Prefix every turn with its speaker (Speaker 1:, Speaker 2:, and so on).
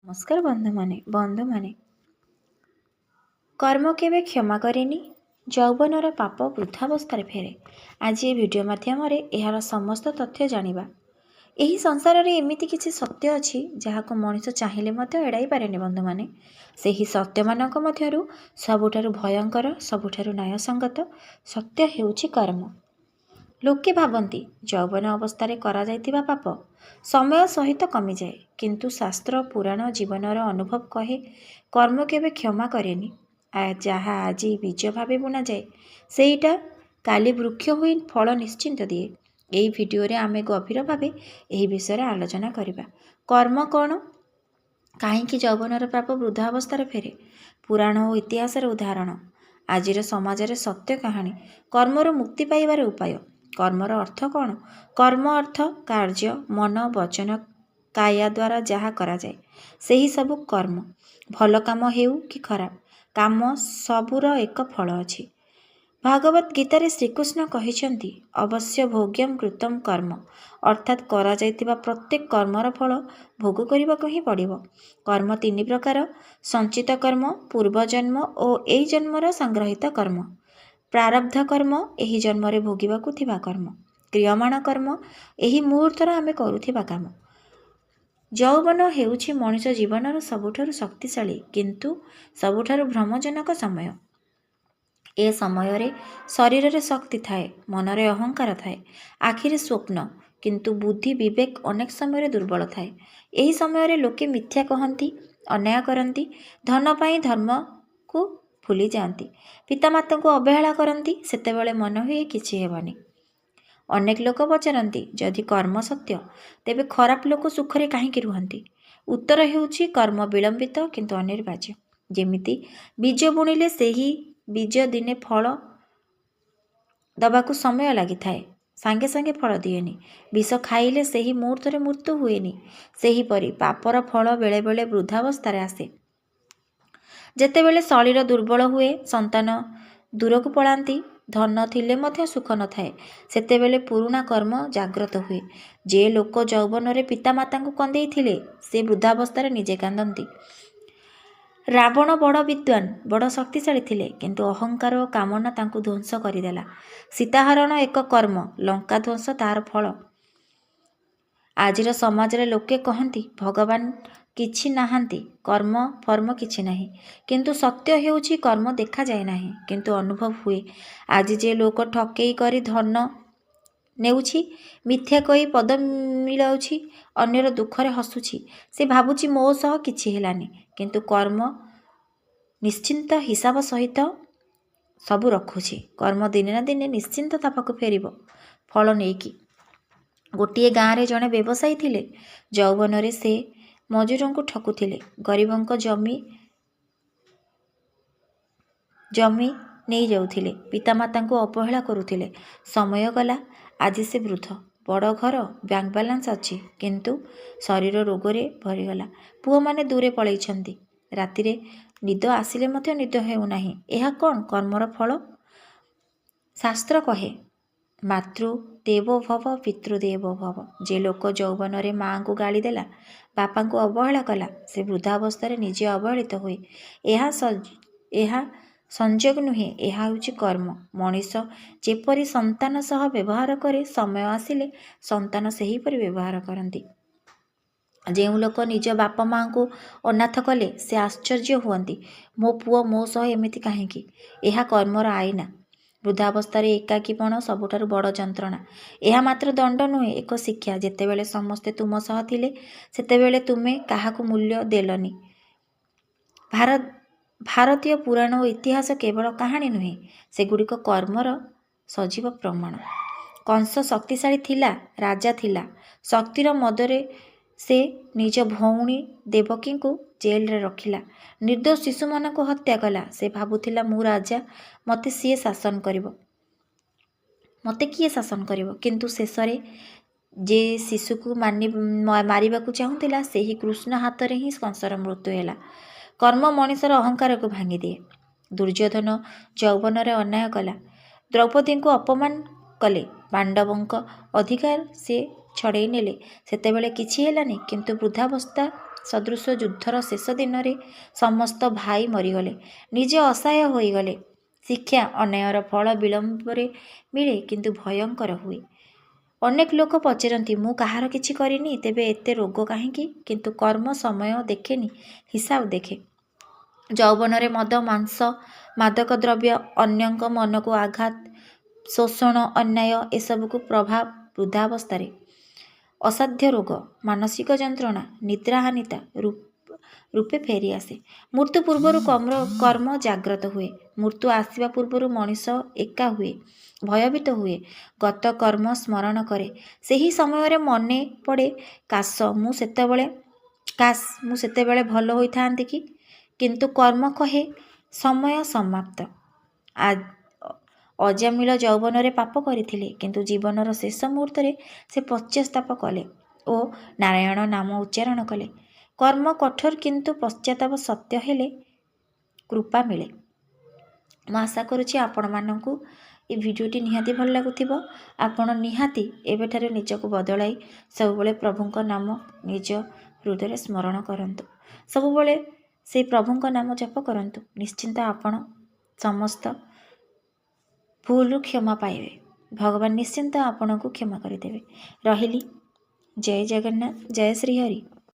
Speaker 1: ନମସ୍କାର ବନ୍ଧୁମାନେ କର୍ମ କେବେ କ୍ଷମା କରେନି, ଯୌବନର ପାପ ବୃଦ୍ଧାବସ୍ଥାରେ ଫେରେ। ଆଜି ଏ ଭିଡ଼ିଓ ମାଧ୍ୟମରେ ଏହାର ସମସ୍ତ ତଥ୍ୟ ଜାଣିବା। ଏହି ସଂସାରରେ ଏମିତି କିଛି ସତ୍ୟ ଅଛି ଯାହାକୁ ମଣିଷ ଚାହିଁଲେ ମଧ୍ୟ ଏଡ଼ାଇ ପାରେନି ବନ୍ଧୁମାନେ। ସେହି ସତ୍ୟମାନଙ୍କ ମଧ୍ୟରୁ ସବୁଠାରୁ ଭୟଙ୍କର, ସବୁଠାରୁ ନ୍ୟାୟସଙ୍ଗତ ସତ୍ୟ ହେଉଛି କର୍ମ। ଲୋକେ ଭାବନ୍ତି ଯୌବନ ଅବସ୍ଥାରେ କରାଯାଇଥିବା ପାପ ସମୟ ସହିତ କମିଯାଏ, କିନ୍ତୁ ଶାସ୍ତ୍ର ପୁରାଣ ଜୀବନର ଅନୁଭବ କହେ କର୍ମ କେବେ କ୍ଷମା କରେନି। ଯାହା ଆଜି ବୀଜ ଭାବେ ବୁଣାଯାଏ ସେଇଟା କାଲି ବୃକ୍ଷ ହୋଇ ଫଳ ନିଶ୍ଚିନ୍ତ ଦିଏ। ଏହି ଭିଡ଼ିଓରେ ଆମେ ଗଭୀର ଭାବେ ଏହି ବିଷୟରେ ଆଲୋଚନା କରିବା। କର୍ମ କ'ଣ, କାହିଁକି ଯୌବନର ପାପ ବୃଦ୍ଧାବସ୍ଥାରେ ଫେରେ, ପୁରାଣ ଓ ଇତିହାସର ଉଦାହରଣ, ଆଜିର ସମାଜରେ ସତ୍ୟ କାହାଣୀ, କର୍ମରୁ ମୁକ୍ତି ପାଇବାର ଉପାୟ। କର୍ମର ଅର୍ଥ କ'ଣ? କର୍ମ ଅର୍ଥ କାର୍ଯ୍ୟ, ମନ, ବଚନ, କାୟା ଦ୍ୱାରା ଯାହା କରାଯାଏ ସେହି ସବୁ କର୍ମ। ଭଲ କାମ ହେଉ କି ଖରାପ କାମ, ସବୁର ଏକ ଫଳ ଅଛି। ଭାଗବତ ଗୀତାରେ ଶ୍ରୀକୃଷ୍ଣ କହିଛନ୍ତି ଅବଶ୍ୟ ଭୋଗ୍ୟମ୍ କୃତମ୍ କର୍ମ, ଅର୍ଥାତ୍ କରାଯାଇଥିବା ପ୍ରତ୍ୟେକ କର୍ମର ଫଳ ଭୋଗ କରିବାକୁ ହିଁ ପଡ଼ିବ। କର୍ମ ତିନି ପ୍ରକାର: ସଞ୍ଚିତ କର୍ମ, ପୂର୍ବଜନ୍ମ ଓ ଏହି ଜନ୍ମର ସଂଗ୍ରହିତ କର୍ମ। ପ୍ରାରବ୍ଧ କର୍ମ, ଏହି ଜନ୍ମରେ ଭୋଗିବାକୁ ଥିବା କର୍ମ। କ୍ରିୟମାଣ କର୍ମ, ଏହି ମୁହୂର୍ତ୍ତର ଆମେ କରୁଥିବା କାମ। ଯୌବନ ହେଉଛି ମଣିଷ ଜୀବନର ସବୁଠାରୁ ଶକ୍ତିଶାଳୀ କିନ୍ତୁ ସବୁଠାରୁ ଭ୍ରମଜନକ ସମୟ। ଏ ସମୟରେ ଶରୀରରେ ଶକ୍ତି ଥାଏ, ମନରେ ଅହଙ୍କାର ଥାଏ, ଆଖିରେ ସ୍ୱପ୍ନ, କିନ୍ତୁ ବୁଦ୍ଧି ବିବେକ ଅନେକ ସମୟରେ ଦୁର୍ବଳ ଥାଏ। ଏହି ସମୟରେ ଲୋକେ ମିଥ୍ୟା କହନ୍ତି, ଅନ୍ୟାୟ କରନ୍ତି, ଧନ ପାଇଁ ଧର୍ମକୁ ଭୁଲି ଯାଆନ୍ତି, ପିତାମାତାଙ୍କୁ ଅବହେଳା କରନ୍ତି। ସେତେବେଳେ ମନ ହୁଏ କିଛି ହେବନି। ଅନେକ ଲୋକ ପଚାରନ୍ତି ଯଦି କର୍ମ ସତ୍ୟ ତେବେ ଖରାପ ଲୋକ ସୁଖରେ କାହିଁକି ରୁହନ୍ତି? ଉତ୍ତର ହେଉଛି କର୍ମ ବିଳମ୍ବିତ କିନ୍ତୁ ଅନିର୍ବାର୍ଯ୍ୟ। ଯେମିତି ବୀଜ ବୁଣିଲେ ସେହି ବୀଜ ଦିନେ ଫଳ ଦେବାକୁ ସମୟ ଲାଗିଥାଏ, ସାଙ୍ଗେ ସାଙ୍ଗେ ଫଳ ଦିଏନି। ବିଷ ଖାଇଲେ ସେହି ମୁହୂର୍ତ୍ତରେ ମୃତ୍ୟୁ ହୁଏନି। ସେହିପରି ପାପର ଫଳ ବେଳେବେଳେ ବୃଦ୍ଧାବସ୍ଥାରେ ଆସେ। ଯେତେବେଳେ ଶରୀର ଦୁର୍ବଳ ହୁଏ, ସନ୍ତାନ ଦୂରକୁ ପଳାନ୍ତି, ଧନ ଥିଲେ ମଧ୍ୟ ସୁଖ ନଥାଏ, ସେତେବେଳେ ପୁରୁଣା କର୍ମ ଜାଗ୍ରତ ହୁଏ। ଯେ ଲୋକ ଯୌବନରେ ପିତାମାତାଙ୍କୁ କନ୍ଦେଇଥିଲେ ସେ ବୃଦ୍ଧାବସ୍ଥାରେ ନିଜେ କାନ୍ଦନ୍ତି। ରାବଣ ବଡ଼ ବିଦ୍ୱାନ, ବଡ଼ ଶକ୍ତିଶାଳୀ ଥିଲେ, କିନ୍ତୁ ଅହଙ୍କାର ଓ କାମନା ତାଙ୍କୁ ଧ୍ୱଂସ କରିଦେଲା। ସୀତାହରଣ ଏକ କର୍ମ, ଲଙ୍କା ଧ୍ୱଂସ ତାହାର ଫଳ। ଆଜିର ସମାଜରେ ଲୋକେ କହନ୍ତି ଭଗବାନ କିଛି ନାହାନ୍ତି, କର୍ମ ଫର୍ମ କିଛି ନାହିଁ, କିନ୍ତୁ ସତ୍ୟ ହେଉଛି କର୍ମ ଦେଖାଯାଏ ନାହିଁ କିନ୍ତୁ ଅନୁଭବ ହୁଏ। ଆଜି ଯେ ଲୋକ ଠକେଇ କରି ଧନ ନେଉଛି, ମିଥ୍ୟା କହି ପଦ ମିଳାଉଛି, ଅନ୍ୟର ଦୁଃଖରେ ହସୁଛି, ସେ ଭାବୁଛି ମୋ ସହ କିଛି ହେଲାନି, କିନ୍ତୁ କର୍ମ ନିଶ୍ଚିନ୍ତ ହିସାବ ସହିତ ସବୁ ରଖୁଛି। କର୍ମ ଦିନେ ନା ଦିନେ ନିଶ୍ଚିନ୍ତ ତା ପାଖକୁ ଫେରିବ ଫଳ ନେଇକି। ଗୋଟିଏ ଗାଁରେ ଜଣେ ବ୍ୟବସାୟୀ ଥିଲେ। ଯୌବନରେ ସେ ମଜୁରଙ୍କୁ ଠକୁଥିଲେ, ଗରିବଙ୍କ ଜମି ନେଇଯାଉଥିଲେ, ପିତାମାତାଙ୍କୁ ଅବହେଳା କରୁଥିଲେ। ସମୟ ଗଲା, ଆଜି ସେ ବୃଦ୍ଧ, ବଡ଼ ଘର, ବ୍ୟାଙ୍କ ବାଲାନ୍ସ ଅଛି, କିନ୍ତୁ ଶରୀର ରୋଗରେ ଭରିଗଲା। ପୁଅମାନେ ଦୂରେ ପଳେଇଛନ୍ତି। ରାତିରେ ନିଦ ଆସିଲେ ମଧ୍ୟ ନିଦ ହେଉନାହିଁ। ଏହା କ'ଣ କର୍ମର ଫଳ? ଶାସ୍ତ୍ର କହେ ମାତୃ ଦେବୋ ଭବ ପିତୃ ଦେବୋ ଭବ। ଯେ ଲୋକ ଯୌବନରେ ମାଆଙ୍କୁ ଗାଳି ଦେଲା, ବାପାଙ୍କୁ ଅବହେଳା କଲା, ସେ ବୃଦ୍ଧାବସ୍ଥାରେ ନିଜେ ଅବହେଳିତ ହୁଏ। ଏହା ସଂଯୋଗ ନୁହେଁ, ଏହା ହେଉଛି କର୍ମ। ମଣିଷ ଯେପରି ସନ୍ତାନ ସହ ବ୍ୟବହାର କରେ, ସମୟ ଆସିଲେ ସନ୍ତାନ ସେହିପରି ବ୍ୟବହାର କରନ୍ତି। ଯେଉଁ ଲୋକ ନିଜ ବାପା ମାଆଙ୍କୁ ଅନାଥ କଲେ ସେ ଆଶ୍ଚର୍ଯ୍ୟ ହୁଅନ୍ତି, ମୋ ପୁଅ ମୋ ସହ ଏମିତି କାହିଁକି? ଏହା କର୍ମର ଆଇନା। ବୃଦ୍ଧାବସ୍ଥାରେ ଏକାକୀପଣ ସବୁଠାରୁ ବଡ଼ ଯନ୍ତ୍ରଣା। ଏହା ମାତ୍ର ଦଣ୍ଡ ନୁହେଁ, ଏକ ଶିକ୍ଷା। ଯେତେବେଳେ ସମସ୍ତେ ତୁମ ସହ ଥିଲେ ସେତେବେଳେ ତୁମେ କାହାକୁ ମୂଲ୍ୟ ଦେଲନି। ଭାରତୀୟ ପୁରାଣ ଓ ଇତିହାସ କେବଳ କାହାଣୀ ନୁହେଁ, ସେଗୁଡ଼ିକ କର୍ମର ସଜୀବ ପ୍ରମାଣ। କଂସ ଶକ୍ତିଶାଳୀ ଥିଲା, ରାଜା ଥିଲା। ଶକ୍ତିର ମଦରେ ସେ ନିଜ ଭଉଣୀ ଦେବକୀଙ୍କୁ ଜେଲରେ ରଖିଲା। ନିର୍ଦ୍ଦୋଷ ଶିଶୁମାନଙ୍କୁ ହତ୍ୟା କଲା। ସେ ଭାବୁଥିଲା ମୁଁ ରାଜା, ମୋତେ କିଏ ଶାସନ କରିବ? କିନ୍ତୁ ଶେଷରେ ଯେ ଶିଶୁକୁ ମାରିବାକୁ ଚାହୁଁଥିଲା ସେହି କୃଷ୍ଣ ହାତରେ ହିଁ କଂସର ମୃତ୍ୟୁ ହେଲା। କର୍ମ ମଣିଷର ଅହଙ୍କାରକୁ ଭାଙ୍ଗିଦିଏ। ଦୁର୍ଯ୍ୟୋଧନ ଯୌବନରେ ଅନ୍ୟାୟ କଲା, ଦ୍ରୌପଦୀଙ୍କୁ ଅପମାନ କଲେ, ପାଣ୍ଡବଙ୍କ ଅଧିକାର ସେ ଛଡ଼େଇ ନେଲେ। ସେତେବେଳେ କିଛି ହେଲାନି, କିନ୍ତୁ ବୃଦ୍ଧାବସ୍ଥା ସଦୃଶ ଯୁଦ୍ଧର ଶେଷ ଦିନରେ ସମସ୍ତ ଭାଇ ମରିଗଲେ, ନିଜେ ଅସହାୟ ହୋଇଗଲେ। ଶିକ୍ଷା ଅନ୍ୟାୟର ଫଳ ବିଳମ୍ବରେ ମିଳେ କିନ୍ତୁ ଭୟଙ୍କର ହୁଏ। ଅନେକ ଲୋକ ପଚାରନ୍ତି, ମୁଁ କାହାର କିଛି କରିନି, ତେବେ ଏତେ ରୋଗ କାହିଁକି? କିନ୍ତୁ କର୍ମ ସମୟ ଦେଖେନି, ହିସାବ ଦେଖେ। ଯୌବନରେ ମଦ, ମାଂସ, ମାଦକ ଦ୍ରବ୍ୟ, ଅନ୍ୟଙ୍କ ମନକୁ ଆଘାତ, ଶୋଷଣ, ଅନ୍ୟାୟ ଏସବୁକୁ ପ୍ରଭାବ ବୃଦ୍ଧାବସ୍ଥାରେ। ଅସାଧ୍ୟ ରୋଗ, ମାନସିକ ଯନ୍ତ୍ରଣା, ନିଦ୍ରାହୀନତା ରୂପେ ଫେରିଆସେ। ମୃତ୍ୟୁ ପୂର୍ବରୁ କର୍ମ ଜାଗ୍ରତ ହୁଏ। ମୃତ୍ୟୁ ଆସିବା ପୂର୍ବରୁ ମଣିଷ ଏକା ହୁଏ, ଭୟଭୀତ ହୁଏ। ଗତ କର୍ମ ସ୍ମରଣ କରେ। ସେହି ସମୟରେ ମନେ ପଡ଼େ, କାଶ ମୁଁ ସେତେବେଳେ ଭଲ ହୋଇଥାନ୍ତି କି? କିନ୍ତୁ କର୍ମ କହେ ସମୟ ସମାପ୍ତ। ଅଜାମିଳ ଯୌବନରେ ପାପ କରିଥିଲେ, କିନ୍ତୁ ଜୀବନର ଶେଷ ମୁହୂର୍ତ୍ତରେ ସେ ପଶ୍ଚାତାପ କଲେ ଓ ନାରାୟଣ ନାମ ଉଚ୍ଚାରଣ କଲେ। କର୍ମ କଠୋର କିନ୍ତୁ ପଶ୍ଚାତାପ ସତ୍ୟ ହେଲେ କୃପା ମିଳେ। ମୁଁ ଆଶା କରୁଛି ଆପଣମାନଙ୍କୁ ଏ ଭିଡ଼ିଓଟି ନିହାତି ଭଲ ଲାଗୁଥିବ। ଆପଣ ନିହାତି ଏବେଠାରୁ ନିଜକୁ ବଦଳାଇ ସବୁବେଳେ ପ୍ରଭୁଙ୍କ ନାମ ନିଜ ହୃଦୟରେ ସ୍ମରଣ କରନ୍ତୁ। ସବୁବେଳେ ସେଇ ପ୍ରଭୁଙ୍କ ନାମ ଜପ କରନ୍ତୁ। ନିଶ୍ଚିନ୍ତ ଆପଣ ସମସ୍ତ ଭୁଲରୁ କ୍ଷମା ପାଇବେ। ଭଗବାନ ନିଶ୍ଚିନ୍ତ ଆପଣଙ୍କୁ କ୍ଷମା କରିଦେବେ। ରହିଲି। ଜୟ ଜଗନ୍ନାଥ, ଜୟ ଶ୍ରୀହରି।